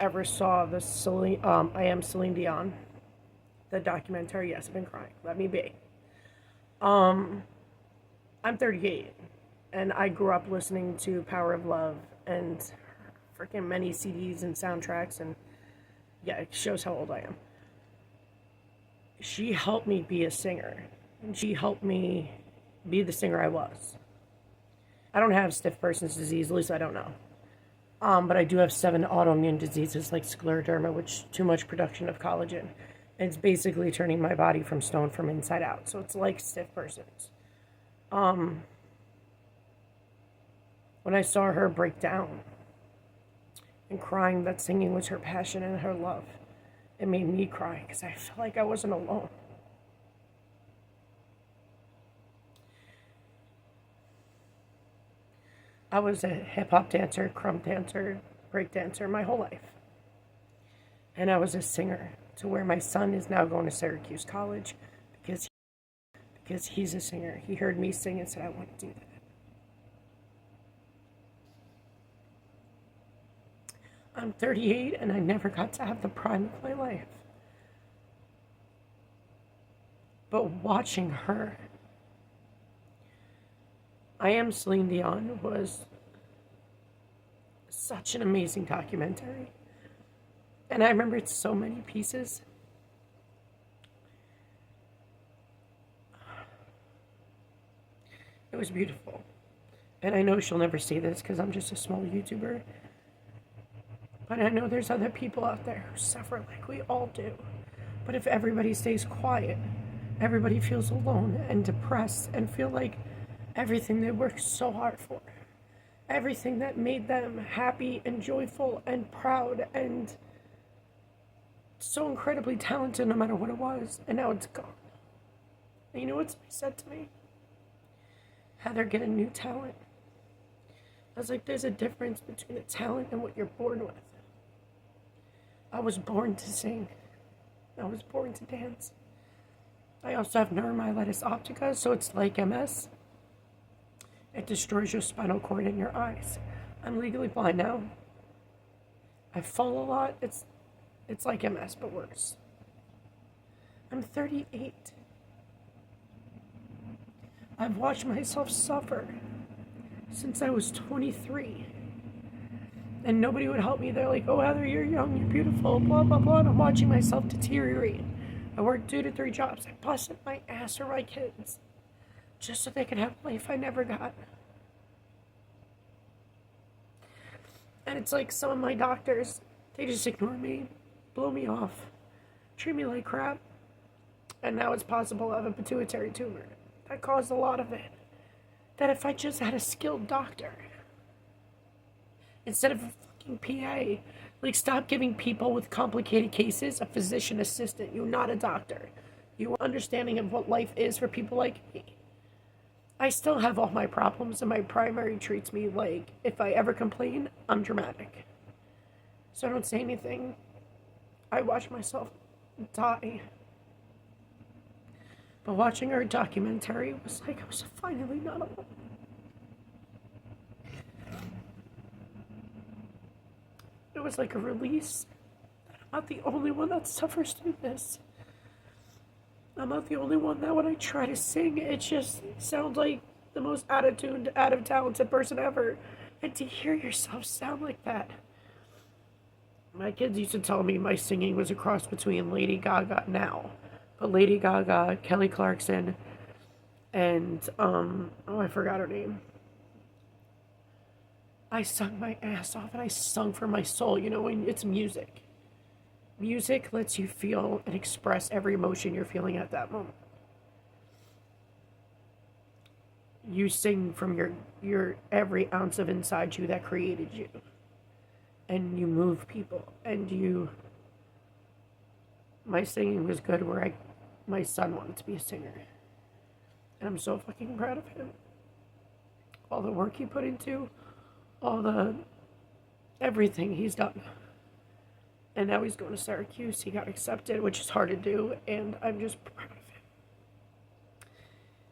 ever saw the I Am Celine Dion, the documentary, yes, I've been crying. Let me be. Um, I'm 38, and I grew up listening to Power of Love and freaking many CDs and soundtracks, and yeah, it shows how old I am. She helped me be a singer, and she helped me be the singer I was. I don't have stiff person's disease, at least I don't know. But I do have 7 autoimmune diseases like scleroderma, which too much production of collagen. And it's basically turning my body from stone from inside out. So it's like stiff persons. Um, when I saw her break down and crying that singing was her passion and her love, it made me cry because I felt like I wasn't alone. I was a hip hop dancer, crump dancer, break dancer my whole life. And I was a singer to where my son is now going to Syracuse College because he's a singer. He heard me sing and said, I want to do that. I'm 38 and I never got to have the prime of my life. But watching her, I Am Celine Dion was such an amazing documentary. And I remembered so many pieces. It was beautiful. And I know she'll never see this because I'm just a small YouTuber. But I know there's other people out there who suffer like we all do. But if everybody stays quiet, everybody feels alone and depressed and feel like everything they worked so hard for, everything that made them happy and joyful and proud and so incredibly talented no matter what it was, and now it's gone. And you know what somebody said to me? Heather, get a new talent. I was like, there's a difference between a talent and what you're born with. I was born to sing. I was born to dance. I also have neuromyelitis optica, so it's like MS. It destroys your spinal cord and your eyes. I'm legally blind now. I fall a lot. It's like MS, but worse. I'm 38. I've watched myself suffer since I was 23. And nobody would help me. They're like, oh, Heather, you're young, you're beautiful, blah, blah, blah. And I'm watching myself deteriorate. I worked 2 to 3 jobs. I busted my ass for my kids just so they could have a life I never got. And it's like some of my doctors, they just ignore me, blow me off, treat me like crap. And now it's possible I have a pituitary tumor. That caused a lot of it. That if I just had a skilled doctor, instead of a fucking PA, like stop giving people with complicated cases a physician assistant. You're not a doctor. You're understanding of what life is for people like me. I still have all my problems, and my primary treats me like if I ever complain, I'm dramatic. So I don't say anything. I watch myself die. But watching her documentary was like I was finally not alone. It was like a release. I'm not the only one that suffers through this. I'm not the only one that when I try to sing, it just sounds like the most out-of-tuned, out-of-talented person ever. And to hear yourself sound like that. My kids used to tell me my singing was a cross between Lady Gaga now. But Lady Gaga, Kelly Clarkson, and, I forgot her name. I sung my ass off and I sung for my soul. You know, it's music. Music lets you feel and express every emotion you're feeling at that moment. You sing from your every ounce of inside you that created you. And you move people. And my singing was good where my son wanted to be a singer. And I'm so fucking proud of him. All the work he put into, everything he's done. And now he's going to Syracuse. He got accepted, which is hard to do, and I'm just proud of him.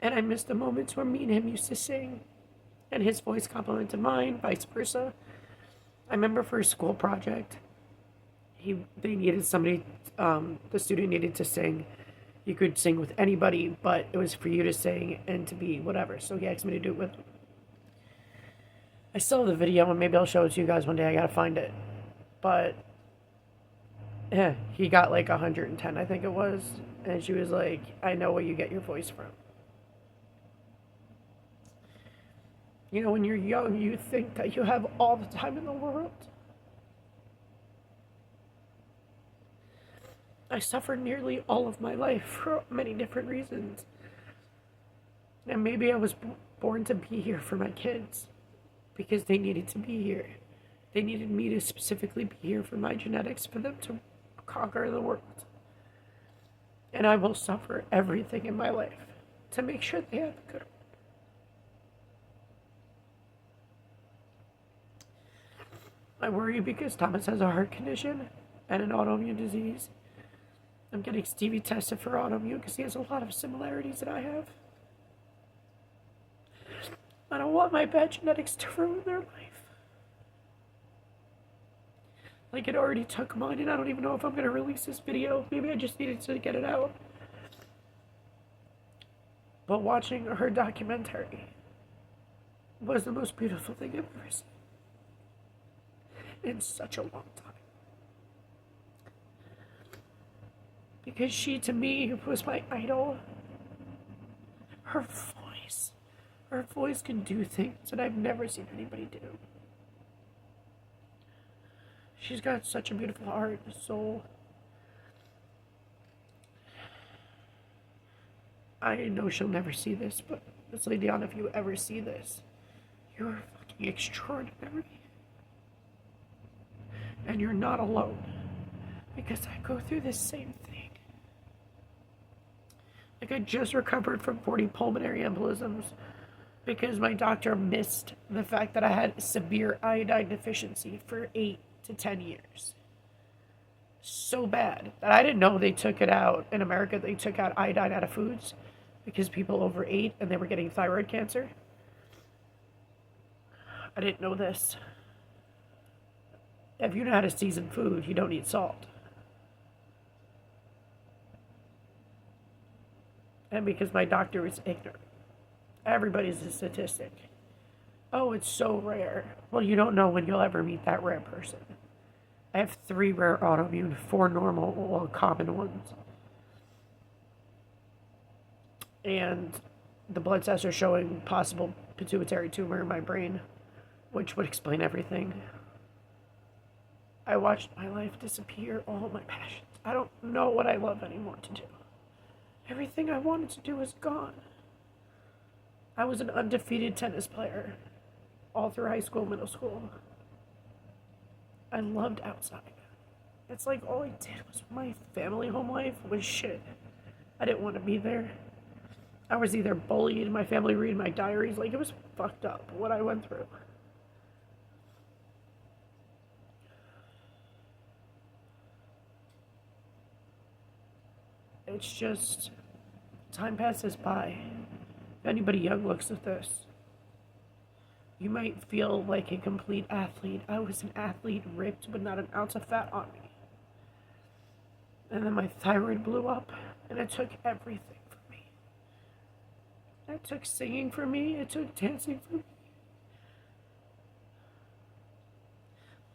And I miss the moments where me and him used to sing, and his voice complemented mine, vice versa. I remember for a school project, they needed somebody, the student needed to sing. You could sing with anybody, but it was for you to sing and to be whatever. So he asked me to do it with him. I still have the video, and maybe I'll show it to you guys one day. I gotta find it. But yeah, he got like 110, I think it was. And she was like, I know where you get your voice from. You know, when you're young, you think that you have all the time in the world. I suffered nearly all of my life for many different reasons. And maybe I was born to be here for my kids because they needed to be here. They needed me to specifically be here for my genetics, for them to conquer the world. And I will suffer everything in my life to make sure they have a good one. I worry because Thomas has a heart condition and an autoimmune disease. I'm getting Stevie tested for autoimmune because he has a lot of similarities that I have. I don't want my bad genetics to ruin their life. Like, it already took mine, and I don't even know if I'm going to release this video. Maybe I just needed to get it out. But watching her documentary was the most beautiful thing I've ever seen in such a long time. Because she, to me, was my idol. Her voice can do things that I've never seen anybody do. She's got such a beautiful heart and soul. I know she'll never see this, but Am Celine Dion, if you ever see this, you're fucking extraordinary. And you're not alone. Because I go through this same thing. Like, I just recovered from 40 pulmonary embolisms because my doctor missed the fact that I had severe iodine deficiency for 8 to 10 years. So bad that I didn't know they took it out. In America, they took out iodine out of foods because people overate and they were getting thyroid cancer. I didn't know this. If you know how to season food, you don't need salt. And because my doctor was ignorant. Everybody's a statistic. Oh, it's so rare. Well, you don't know when you'll ever meet that rare person. I have 3 rare autoimmune, 4 normal, well, common ones. And the blood tests are showing possible pituitary tumor in my brain, which would explain everything. I watched my life disappear, all my passions. I don't know what I love anymore to do. Everything I wanted to do is gone. I was an undefeated tennis player all through high school, middle school. I loved outside. It's like all I did was my family home life was shit. I didn't want to be there. I was either bullied, my family read my diaries, like it was fucked up what I went through. It's just, time passes by. If anybody young looks at this, you might feel like a complete athlete. I was an athlete, ripped, but not an ounce of fat on me. And then my thyroid blew up, and it took everything from me. It took singing from me, it took dancing from me.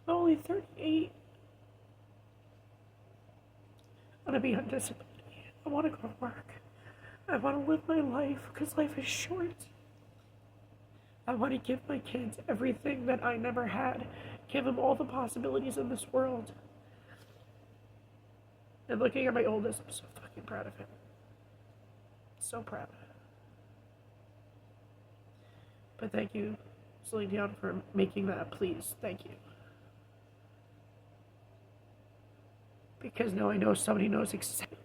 I'm only 38. I want to be on disability. I want to go to work. I want to live my life, because life is short. I want to give my kids everything that I never had. Give them all the possibilities in this world. And looking at my oldest, I'm so fucking proud of him. So proud. But thank you, Celine Dion, for making that, please. Thank you. Because now I know somebody knows exactly